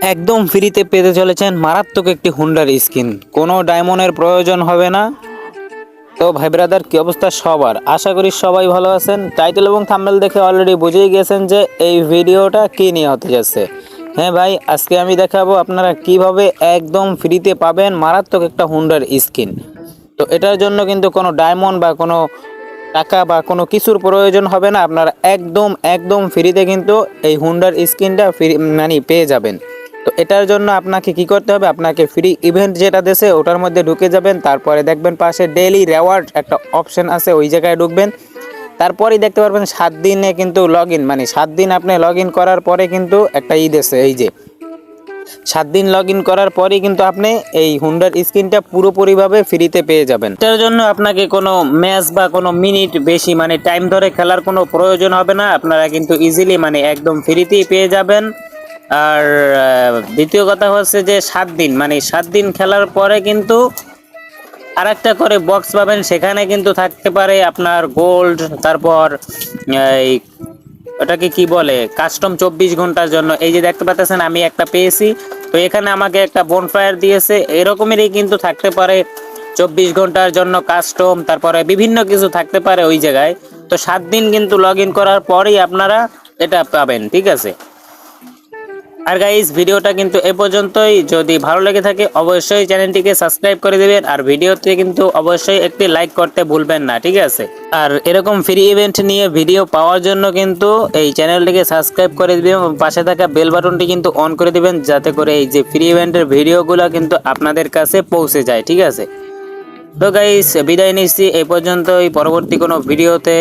একদম ফ্রিতে পেতে চলেছেন মারাত্মক একটি হুন্ডার স্কিন, কোনো ডায়মন্ডের প্রয়োজন হবে না। তো ভাই ব্রাদার, কি অবস্থা সবার? আশা করি সবাই ভালো আছেন। টাইটেল এবং থাম্বনেল দেখে অলরেডি বুঝেই গেছেন যে এই ভিডিওটা কি নিয়ে হতে যাচ্ছে। হ্যাঁ ভাই, আজকে আমি দেখাবো আপনারা কিভাবে একদম ফ্রিতে পাবেন মারাত্মক একটা হুন্ডার স্কিন। তো এটার জন্য কিন্তু কোনো ডায়মন্ড বা কোনো টাকা বা কোনো কিছুর প্রয়োজন হবে না। আপনারা একদম একদম ফ্রিতে কিন্তু এই হুন্ডার স্কিনটা ফ্রি মানে পেয়ে যাবেন। তো এটার জন্য আপনাকে কি করতে হবে, আপনাকে ফ্রি ইভেন্ট যেটা দেশে ওটার মধ্যে ঢুকে যাবেন। তারপরে দেখবেন পাশে ডেইলি রেওয়ার্ড একটা অপশন আছে, ওই জায়গায় ঢুকবেন। তারপরেই দেখতে পারবেন 7 দিনে কিন্তু লগ ইন, মানে 7 দিন আপনি লগ ইন করার পরে কিন্তু একটা ঈদ আছে। এই যে 7 দিন লগ ইন করার পরেই কিন্তু আপনি এই হুন্ডার স্ক্রিনটা পুরোপুরিভাবে ফ্রিতে পেয়ে যাবেন। এটার জন্য আপনাকে কোনো ম্যাচ বা কোনো মিনিট বেশি মানে টাইম ধরে খেলার কোনো প্রয়োজন হবে না। আপনারা কিন্তু ইজিলি মানে একদম ফ্রিতেই পেয়ে যাবেন। আর দ্বিতীয় কথা হচ্ছে যে 7 দিন মানে 7 দিন খেলার পরে কিন্তু আরেকটা করে বক্স পাবেন। সেখানে কিন্তু থাকতে পারে আপনার গোল্ড, তারপর এই ওটাকে কি বলে কাস্টম 24 ঘন্টার জন্য। এই যে দেখতে পাচ্ছেন আমি একটা পেয়েছি। তো এখানে আমাকে একটা বনফায়ার দিয়েছে, এরকমেরই কিন্তু থাকতে পারে 24 ঘন্টার জন্য কাস্টম, তারপরে বিভিন্ন কিছু থাকতে পারে ওই জায়গায়। তো 7 দিন কিন্তু লগ ইন করার পরেই আপনারা এটা পাবেন, ঠিক আছে। আর গাইস, ভিডিওটা কিন্তু এ পর্যন্তই। যদি ভালো লেগে থাকে অবশ্যই চ্যানেলটিকে সাবস্ক্রাইব করে দিবেন, আর ভিডিওতে কিন্তু অবশ্যই একটি লাইক করতে ভুলবেন না, ঠিক আছে। আর এরকম ফ্রি ইভেন্ট নিয়ে ভিডিও পাওয়ার জন্য কিন্তু এই চ্যানেলটিকে সাবস্ক্রাইব করে দিবেন এবং পাশে থাকা বেল বাটনটি কিন্তু অন করে দিবেন, যাতে করে এই যে ফ্রি ইভেন্টের ভিডিওগুলো কিন্তু আপনাদের কাছে পৌঁছে যায়, ঠিক আছে। তো গাইস, বিদায় নিচ্ছি এই পর্যন্তই। পরবর্তী কোনো ভিডিওতে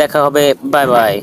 দেখা হবে। Bye bye.